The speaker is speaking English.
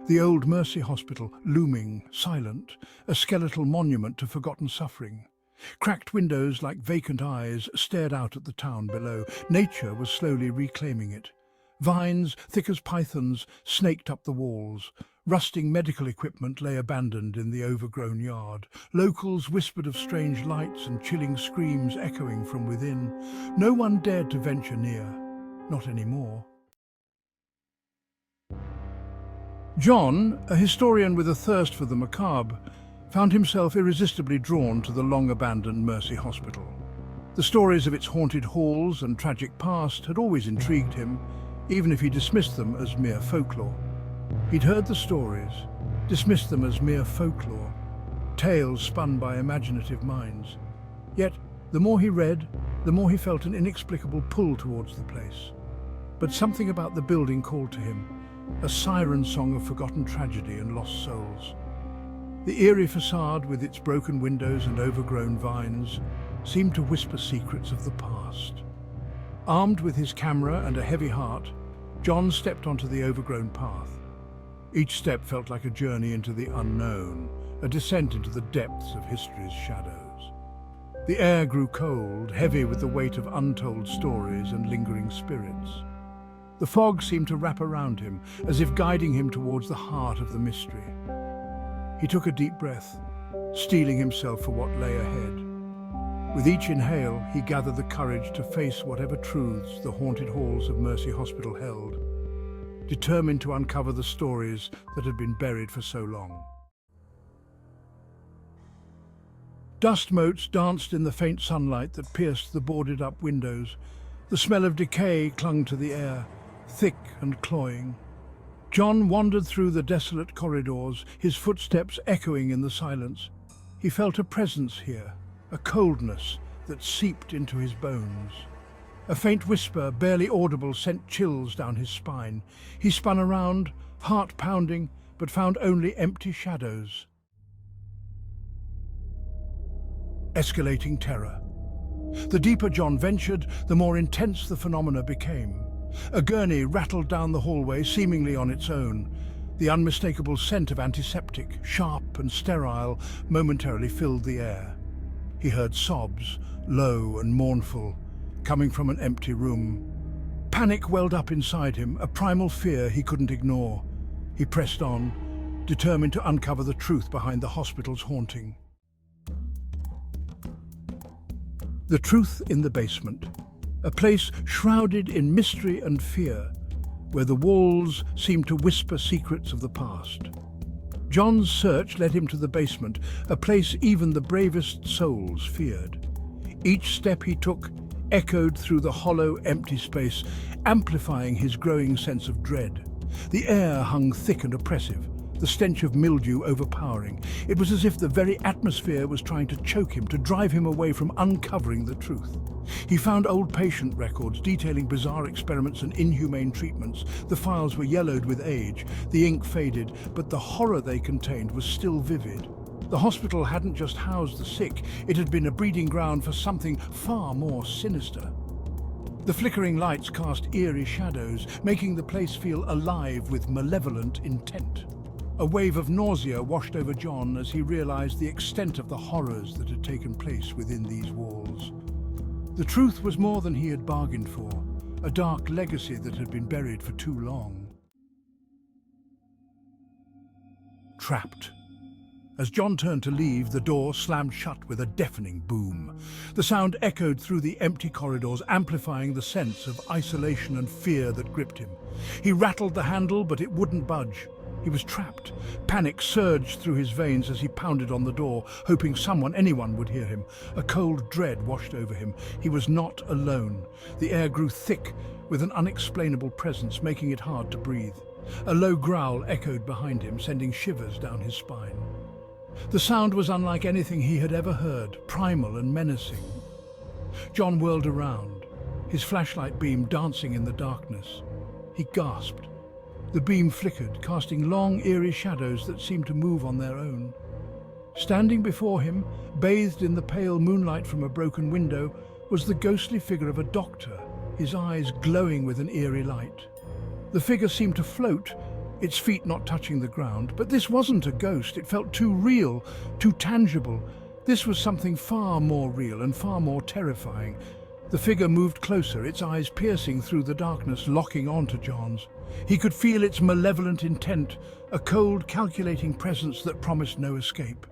The old Mercy Hospital, looming, silent, a skeletal monument to forgotten suffering. Cracked windows like vacant eyes stared out at the town below. Nature was slowly reclaiming it. Vines, thick as pythons, snaked up the walls. Rusting medical equipment lay abandoned in the overgrown yard. Locals whispered of strange lights and chilling screams echoing from within. No one dared to venture near. Not anymore. John, a historian with a thirst for the macabre, found himself irresistibly drawn to the long-abandoned Mercy Hospital. The stories of its haunted halls and tragic past had always intrigued him, even if he dismissed them as mere folklore. He'd heard the stories, dismissed them as mere folklore, tales spun by imaginative minds. Yet, the more he read, the more he felt an inexplicable pull towards the place. But something about the building called to him, a siren song of forgotten tragedy and lost souls. The eerie facade, with its broken windows and overgrown vines, seemed to whisper secrets of the past. Armed with his camera and a heavy heart, John stepped onto the overgrown path. Each step felt like a journey into the unknown, a descent into the depths of history's shadows. The air grew cold, heavy with the weight of untold stories and lingering spirits. The fog seemed to wrap around him, as if guiding him towards the heart of the mystery. He took a deep breath, steeling himself for what lay ahead. With each inhale, he gathered the courage to face whatever truths the haunted halls of Mercy Hospital held, determined to uncover the stories that had been buried for so long. Dust motes danced in the faint sunlight that pierced the boarded-up windows. The smell of decay clung to the air, thick and cloying. John wandered through the desolate corridors, his footsteps echoing in the silence. He felt a presence here, a coldness that seeped into his bones. A faint whisper, barely audible, sent chills down his spine. He spun around, heart pounding, but found only empty shadows. Escalating terror. The deeper John ventured, the more intense the phenomena became. A gurney rattled down the hallway, seemingly on its own. The unmistakable scent of antiseptic, sharp and sterile, momentarily filled the air. He heard sobs, low and mournful, coming from an empty room. Panic welled up inside him, a primal fear he couldn't ignore. He pressed on, determined to uncover the truth behind the hospital's haunting. The truth in the basement, a place shrouded in mystery and fear, where the walls seemed to whisper secrets of the past. John's search led him to the basement, a place even the bravest souls feared. Each step he took echoed through the hollow, empty space, amplifying his growing sense of dread. The air hung thick and oppressive, the stench of mildew overpowering. It was as if the very atmosphere was trying to choke him, to drive him away from uncovering the truth. He found old patient records detailing bizarre experiments and inhumane treatments. The files were yellowed with age, the ink faded, but the horror they contained was still vivid. The hospital hadn't just housed the sick, it had been a breeding ground for something far more sinister. The flickering lights cast eerie shadows, making the place feel alive with malevolent intent. A wave of nausea washed over John as he realized the extent of the horrors that had taken place within these walls. The truth was more than he had bargained for, a dark legacy that had been buried for too long. Trapped. As John turned to leave, the door slammed shut with a deafening boom. The sound echoed through the empty corridors, amplifying the sense of isolation and fear that gripped him. He rattled the handle, but it wouldn't budge. He was trapped. Panic surged through his veins as he pounded on the door, hoping anyone would hear him. A cold dread washed over him. He was not alone. The air grew thick with an unexplainable presence, making it hard to breathe. A low growl echoed behind him, sending shivers down his spine. The sound was unlike anything he had ever heard, primal and menacing. John whirled around, his flashlight beam dancing in the darkness. He gasped. The beam flickered, casting long, eerie shadows that seemed to move on their own. Standing before him, bathed in the pale moonlight from a broken window, was the ghostly figure of a doctor, his eyes glowing with an eerie light. The figure seemed to float, its feet not touching the ground. But this wasn't a ghost. It felt too real, too tangible. This was something far more real and far more terrifying. The figure moved closer, its eyes piercing through the darkness, locking onto John's. He could feel its malevolent intent, a cold, calculating presence that promised no escape.